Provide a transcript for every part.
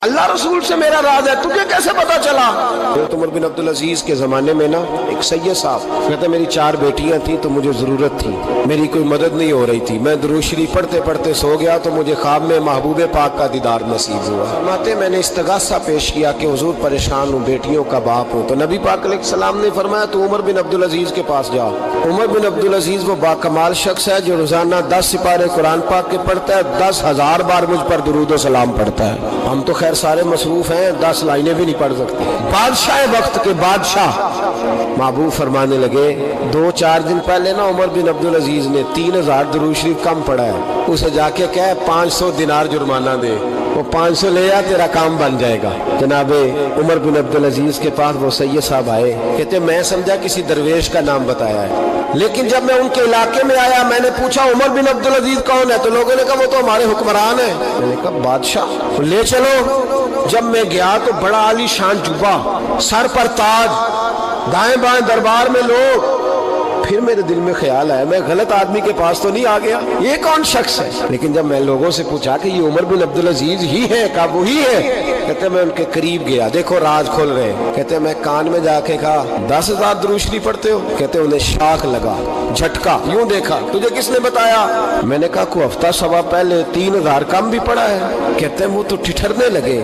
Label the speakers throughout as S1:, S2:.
S1: اللہ رسول سے میرا راز ہے، تجھے کیسے پتا چلا؟ حضرت عمر بن عبدالعزیز کے زمانے میں نا ایک سید صاحب کہتے میری 4 بیٹیاں تھیں تو مجھے ضرورت تھی، میری کوئی مدد نہیں ہو رہی تھی، میں درود شریف پڑھتے پڑھتے سو گیا تو مجھے خواب میں محبوب پاک کا دیدار نصیب ہوا۔ فرماتے میں نے استغاثہ پیش کیا کہ حضور پریشان ہوں، بیٹیوں کا باپ ہوں، تو نبی پاک علیہ السلام نے فرمایا تو عمر بن عبدالعزیز کے پاس جاؤ۔ عمر بن عبدالعزیز وہ باکمال شخص ہے جو روزانہ 10 سپارے قرآن پاک کے پڑھتا ہے، 10,000 بار مجھ پر درود و سلام پڑھتا ہے۔ ہم تو خیر سارے مصروف ہیں، 10 لائنیں بھی نہیں پڑھ سکتے۔ بادشاہ وقت کے بادشاہ محبوب فرمانے لگے 2-4 دن پہلے نا عمر بن عبدالعزیز نے 3000 درود شریف کم پڑھا ہے، اسے جا کے کہے 500 دینار جرمانہ دے، وہ 500 لے آ، تیرا کام بن جائے گا۔ جناب عمر بن عبدالعزیز کے پاس وہ سید صاحب آئے، کہتے میں سمجھا کسی درویش کا نام بتایا ہے، لیکن جب میں ان کے علاقے میں آیا میں نے پوچھا عمر بن عبدالعزیز کون ہے، تو لوگوں نے کہا وہ تو ہمارے حکمران ہیں۔ میں نے کہا بادشاہ لے چلو۔ جب میں گیا تو بڑا عالی شان جبہ، سر پر تاج، دائیں بائیں دربار میں لوگ۔ پھر میرے دل میں خیال آیا میں غلط آدمی کے پاس تو نہیں آ گیا، یہ کون شخص ہے؟ لیکن جب میں لوگوں سے پوچھا کہ یہ عمر بن عبدالعزیز ہی ہے، کہا وہی ہے۔ کہتے میں ان کے قریب گیا، دیکھو راز کھول رہے ہیں۔ کہتے میں کان میں جا کے کہا 10,000 درود شریف پڑھتے ہو؟ کہتے انہیں شاخ لگا، جھٹکا، یوں دیکھا تجھے کس نے بتایا؟ میں نے کہا کوئی ہفتہ سوا پہلے 3000 کم بھی پڑھا ہے۔ کہتے ہیں وہ تو ٹھٹھرنے لگے،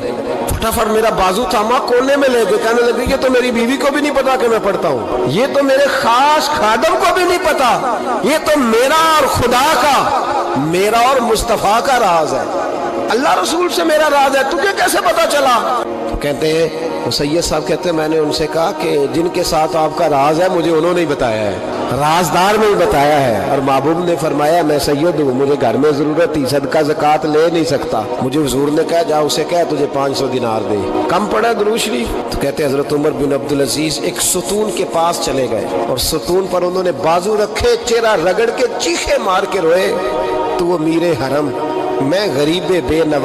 S1: فٹافٹ میرا بازو تھاما، کونے میں لے گئے، کہنے لگے یہ تو میری بیوی کو بھی نہیں پتا کہ میں پڑھتا ہوں، یہ تو میرے خاص خادم کو بھی نہیں پتا، یہ تو میرا اور خدا کا، میرا اور مصطفیٰ کا راز ہے، اللہ رسول سے میرا راز ہے، تجھے کیسے پتا چلا؟ تو کہتے ہیں وہ سید صاحب کہتے ہیں میں نے ان سے کہا کہ جن کے ساتھ آپ کا راز ہے مجھے انہوں نے ہی بتایا ہے، رازدار نے ہی بتایا ہے، اور محبوب نے فرمایا میں سید ہوں، مجھے گھر میں ضرورت تھی، صدقہ زکوٰۃ لے نہیں سکتا، مجھے حضور نے کہا جا اسے کہہ تجھے 500 دینار دے، کم پڑا درود شریف؟ تو کہتے ہیں حضرت عمر بن عبدالعزیز ایک ستون کے پاس چلے گئے اور ستون پر انہوں نے بازو رکھے، چہرہ رگڑ کے چیخے مار کے روئے، تو وہ میر حرم، میں غریب بے نوا